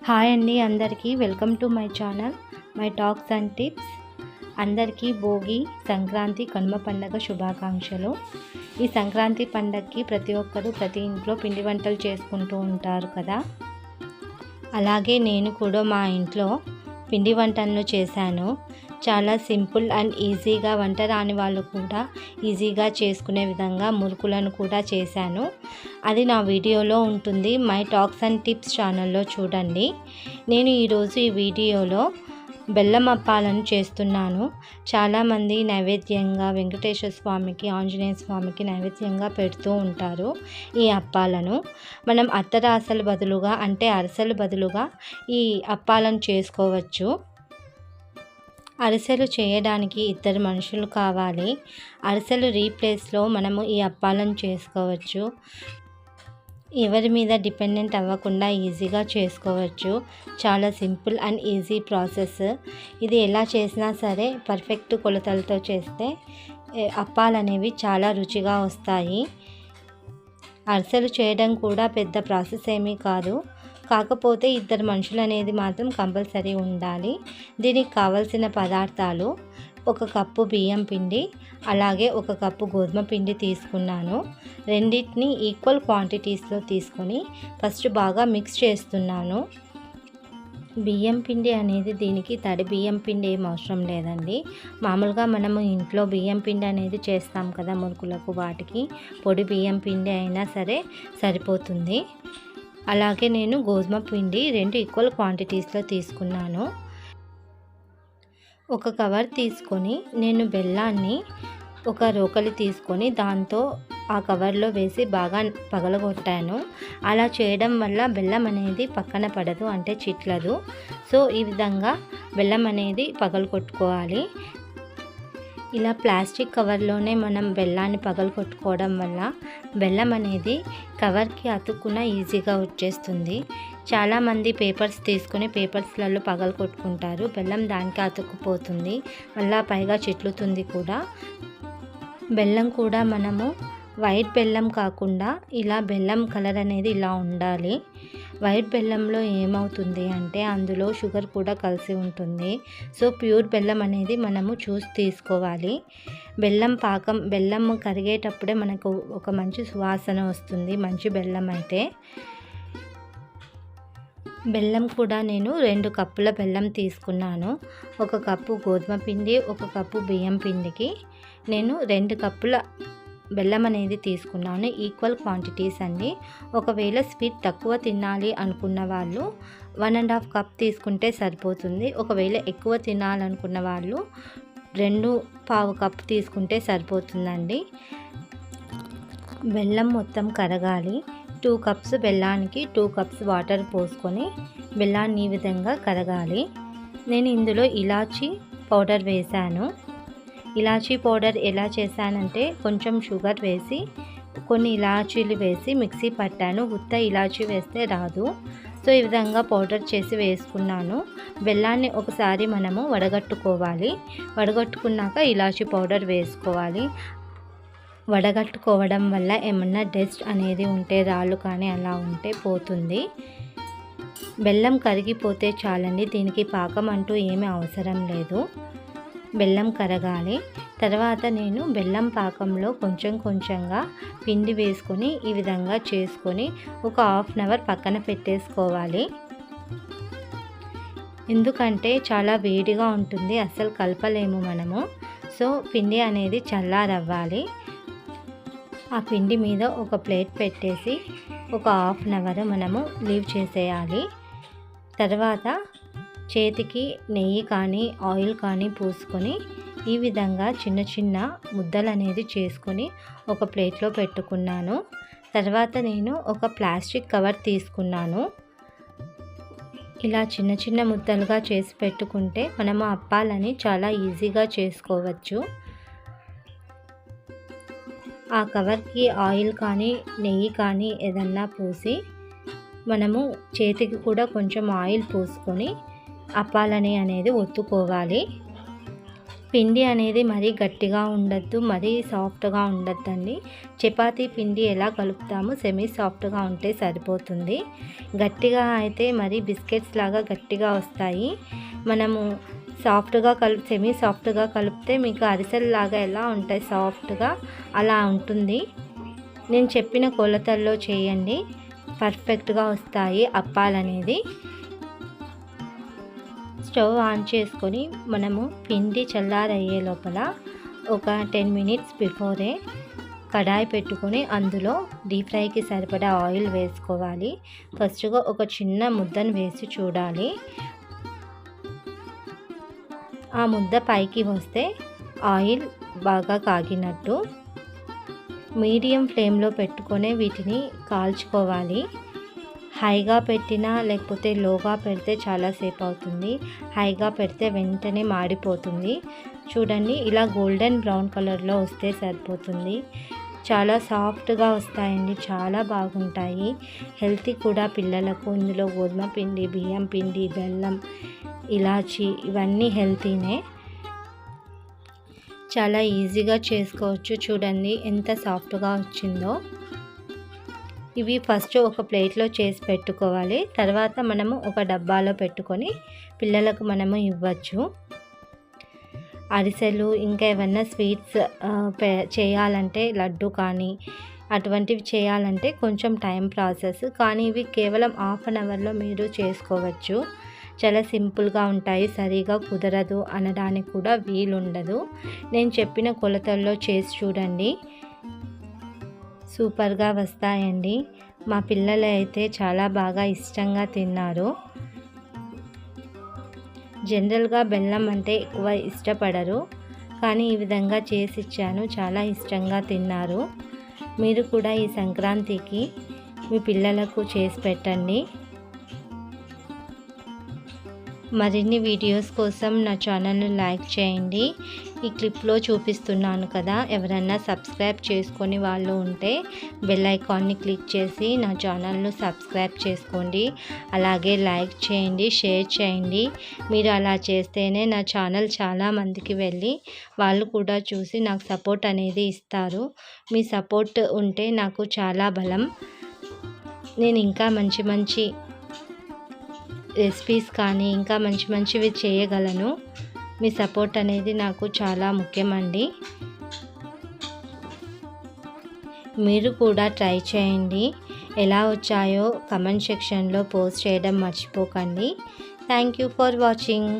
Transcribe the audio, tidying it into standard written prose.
Hi అండి, అందరికీ welcome to my channel my talks and tips. అందరికీ భోగి, సంక్రాంతి, కనుమ పండగ శుభాకాంక్షలు. ఈ సంక్రాంతి పండగకి ప్రతి ఒక్కరూ ప్రతి ఇంట్లో పిండి వంటలు చేసుకుంటూ ఉంటారు కదా. అలాగే నేను కూడా మా ఇంట్లో పిండి వంటలను చేశాను. చాలా సింపుల్ అండ్ ఈజీగా, వంట రాని వాళ్ళు కూడా ఈజీగా చేసుకునే విధంగా మురుకులను కూడా చేశాను. అది నా వీడియోలో ఉంటుంది, మై టాక్స్ అండ్ టిప్స్ ఛానల్లో చూడండి. నేను ఈరోజు ఈ వీడియోలో బెల్లం అప్పాలను చేస్తున్నాను. చాలామంది నైవేద్యంగా వెంకటేశ్వర స్వామికి, ఆంజనేయ స్వామికి నైవేద్యంగా పెడుతూ ఉంటారు ఈ అప్పాలను. మనం అత్తరాసలు బదులుగా, అంటే అరిసెలు బదులుగా ఈ అప్పాలను చేసుకోవచ్చు. అరిసెలు చేయడానికి 2 మనుషులు కావాలి. అరిసెలు రీప్లేస్లో మనము ఈ అప్పాలను చేసుకోవచ్చు. ఎవరి మీద డిపెండెంట్ అవ్వకుండా ఈజీగా చేసుకోవచ్చు. చాలా సింపుల్ అండ్ ఈజీ ప్రాసెస్. ఇది ఎలా చేసినా సరే పర్ఫెక్ట్ కొలతలతో చేస్తే అప్పాలు అనేవి చాలా రుచిగా వస్తాయి. అరిసెలు చేయడం కూడా పెద్ద ప్రాసెస్ ఏమీ కాదు. కాకపోతే 2 మనుషులు అనేది మాత్రం కంపల్సరీ ఉండాలి. దీనికి కావలసిన పదార్థాలు: 1 కప్పు బియ్యం పిండి, అలాగే 1 కప్పు గోధుమ పిండి తీసుకున్నాను. రెండింటిని ఈక్వల్ క్వాంటిటీస్లో తీసుకొని ఫస్ట్ బాగా మిక్స్ చేస్తున్నాను. బియ్యం పిండి అనేది దీనికి తడి బియ్యం పిండి ఏం అవసరం లేదండి. మామూలుగా మనము ఇంట్లో బియ్యం పిండి అనేది చేస్తాం కదా మురుకులకు, వాటికి పొడి బియ్యం పిండి అయినా సరే సరిపోతుంది. అలాగే నేను గోధుమ పిండి 2 ఈక్వల్ క్వాంటిటీస్లో తీసుకున్నాను. 1 కవర్ తీసుకొని నేను బెల్లాన్ని ఒక రోకలి తీసుకొని దాంతో ఆ కవర్లో వేసి బాగా పగలగొట్టాను. అలా చేయడం వల్ల బెల్లం అనేది పక్కన పడదు, అంటే చిట్లదు. సో ఈ విధంగా బెల్లం అనేది పగలగొట్టుకోవాలి. ఇలా ప్లాస్టిక్ కవర్లోనే మనం బెల్లాన్ని పగలగొట్టుకోవడం వల్ల బెల్లం అనేది కవర్కి అతుక్కున ఈజీగా వచ్చేస్తుంది. చాలామంది పేపర్స్ తీసుకొని పేపర్స్లలో పగలగొట్టుకుంటారు. బెల్లం దానికి అతుక్కుపోతుంది, మళ్ళీ పైగా చిట్లుతుంది కూడా. బెల్లం కూడా మనము వైట్ బెల్లం కాకుండా ఇలా బెల్లం కలర్ అనేది ఇలా ఉండాలి. వైట్ బెల్లంలో ఏమవుతుంది అంటే అందులో షుగర్ కూడా కలిసి ఉంటుంది. సో ప్యూర్ బెల్లం అనేది మనము చూసి తీసుకోవాలి. బెల్లం కరిగేటప్పుడే మనకు ఒక మంచి సువాసన వస్తుంది, మంచి బెల్లం అయితే. బెల్లం కూడా నేను 2 కప్పుల బెల్లం తీసుకున్నాను. 1 కప్పు గోధుమ పిండి, 1 కప్పు బియ్యం పిండికి నేను 2 కప్పుల బెల్లం అనేది తీసుకున్నాను. ఈక్వల్ క్వాంటిటీస్ అండి. ఒకవేళ స్వీట్ తక్కువ తినాలి అనుకున్న వాళ్ళు 1.5 కప్ తీసుకుంటే సరిపోతుంది. ఒకవేళ ఎక్కువ తినాలనుకున్న వాళ్ళు 2.25 కప్ తీసుకుంటే సరిపోతుందండి. బెల్లం మొత్తం కరగాలి. 2 కప్స్ బెల్లానికి 2 కప్స్ వాటర్ పోసుకొని బెల్లాన్ని ఈ విధంగా కరగాలి. నేను ఇందులో ఇలాచీ పౌడర్ వేశాను. ఇలాచీ పౌడర్ ఎలా చేశానంటే కొంచెం షుగర్ వేసి, కొన్ని ఇలాచీలు వేసి మిక్సీ పట్టాను. ఉత్త ఇలాచీ వేస్తే రాదు. సో ఈ విధంగా పౌడర్ చేసి వేసుకున్నాను. బెల్లాన్ని ఒకసారి మనము వడగట్టుకోవాలి. వడగట్టుకున్నాక ఇలాచీ పౌడర్ వేసుకోవాలి. వడగట్టుకోవడం వల్ల ఏమన్నా డస్ట్ అనేది ఉంటే, రాళ్ళు కానీ అలా ఉంటే పోతుంది. బెల్లం కరిగిపోతే చాలండి, దీనికి పాకం అంటూ ఏమీ అవసరం లేదు. బెల్లం కరగాలి. తర్వాత నేను బెల్లం పాకంలో కొంచెం కొంచెంగా పిండి వేసుకొని ఈ విధంగా చేసుకొని ఒక 1/2 అవర్ పక్కన పెట్టేసుకోవాలి. ఎందుకంటే చాలా వేడిగా ఉంటుంది, అస్సలు కలపలేము మనము. సో పిండి అనేది చల్లారవ్వాలి. ఆ పిండి మీద ఒక ప్లేట్ పెట్టేసి ఒక 1/2 అవర్ మనము లీవ్ చేసేయాలి. తర్వాత చేతికి నెయ్యి కానీ ఆయిల్ కానీ పూసుకొని ఈ విధంగా చిన్న చిన్న ముద్దలు అనేది చేసుకొని ఒక ప్లేట్లో పెట్టుకున్నాను. తర్వాత నేను ఒక ప్లాస్టిక్ కవర్ తీసుకున్నాను. ఇలా చిన్న చిన్న ముద్దలుగా చేసి పెట్టుకుంటే మనము అప్పాలని చాలా ఈజీగా చేసుకోవచ్చు. ఆ కవర్కి ఆయిల్ కానీ నెయ్యి కానీ ఏదన్నా పూసి మనము చేతికి కూడా కొంచెం ఆయిల్ పూసుకొని అప్పాలని అనేది ఒత్తుకోవాలి. పిండి అనేది మరీ గట్టిగా ఉండద్దు, మరీ సాఫ్ట్గా ఉండద్దండి. చపాతీ పిండి ఎలా కలుపుతామో సెమీ సాఫ్ట్గా ఉంటే సరిపోతుంది. గట్టిగా అయితే మరీ బిస్కెట్స్ లాగా గట్టిగా వస్తాయి. మనము సెమీ సాఫ్ట్గా కలిపితే మీకు అరిసెల్లాగా ఎలా ఉంటాయి సాఫ్ట్గా, అలా ఉంటుంది. నేను చెప్పిన కొలతల్లో చేయండి, పర్ఫెక్ట్గా వస్తాయి అప్పాలనేది. స్టవ్ ఆన్ చేసుకొని మనము పిండి చల్లారయ్యే లోపల ఒక 10 మినిట్స్ బిఫోరే కడాయి పెట్టుకొని అందులో డీప్ ఫ్రైకి సరిపడా ఆయిల్ వేసుకోవాలి. ఫస్ట్గా ఒక చిన్న ముద్దను వేసి చూడాలి. ఆ ముద్ద పైకి వస్తే ఆయిల్ బాగా కాగినట్టు. మీడియం ఫ్లేమ్లో పెట్టుకొని వీటిని కాల్చుకోవాలి. హైగా పెట్టినా లేకపోతే లోగా పెడితే చాలాసేపు అవుతుంది. హైగా పెడితే వెంటనే మాడిపోతుంది. చూడండి, ఇలా గోల్డెన్ బ్రౌన్ కలర్లో వస్తే సరిపోతుంది. చాలా సాఫ్ట్గా వస్తాయండి, చాలా బాగుంటాయి. హెల్తీ కూడా పిల్లలకు. ఇందులో గోధుమ పిండి, బియ్యం పిండి, బెల్లం, ఇలాచి ఇవన్నీ హెల్తీనే. చాలా ఈజీగా చేసుకోవచ్చు. చూడండి ఎంత సాఫ్ట్గా వచ్చిందో. ఇవి ఫస్ట్ ఒక ప్లేట్లో చేసి పెట్టుకోవాలి. తర్వాత మనము ఒక డబ్బాలో పెట్టుకొని పిల్లలకు మనము ఇవ్వచ్చు. అరిసెలు ఇంకా ఏమన్నా స్వీట్స్ చేయాలంటే, లడ్డు కానీ అటువంటివి చేయాలంటే కొంచెం టైం ప్రాసెస్, కానీ ఇవి కేవలం హాఫ్ అన్ అవర్లో మీరు చేసుకోవచ్చు. చాలా సింపుల్గా ఉంటాయి. సరిగా కుదరదు అనడానికి కూడా వీలుండదు. నేను చెప్పిన కొలతల్లో చేసి చూడండి, సూపర్గా వస్తాయండి. మా పిల్లలు అయితే చాలా బాగా ఇష్టంగా తిన్నారు. జనరల్గా బెల్లం అంటే ఎక్కువ ఇష్టపడరు, కానీ ఈ విధంగా చేసి ఇచ్చాను, చాలా ఇష్టంగా తిన్నారు. మీరు కూడా ఈ సంక్రాంతికి మీ పిల్లలకు చేసి పెట్టండి. మరిన్ని వీడియోస్ కోసం నా ఛానల్ని లైక్ చేయండి. ఈ క్లిప్లో చూపిస్తున్నాను కదా, ఎవరన్నా సబ్స్క్రైబ్ చేసుకొని వాళ్ళు ఉంటే బెల్ ఐకాన్ని క్లిక్ చేసి నా ఛానల్ను సబ్స్క్రైబ్ చేసుకోండి. అలాగే లైక్ చేయండి, షేర్ చేయండి. మీరు అలా చేస్తేనే నా ఛానల్ చాలామందికి వెళ్ళి వాళ్ళు కూడా చూసి నాకు సపోర్ట్ అనేది ఇస్తారు. మీ సపోర్ట్ ఉంటే నాకు చాలా బలం. నేను ఇంకా మంచి మంచి రెసిపీస్ కానీ ఇంకా మంచి మంచివి చేయగలను. మీ సపోర్ట్ అనేది నాకు చాలా ముఖ్యమండి. మీరు కూడా ట్రై చేయండి. ఎలా వచ్చాయో కమెంట్ సెక్షన్లో పోస్ట్ చేయడం మర్చిపోకండి. Thank you for watching.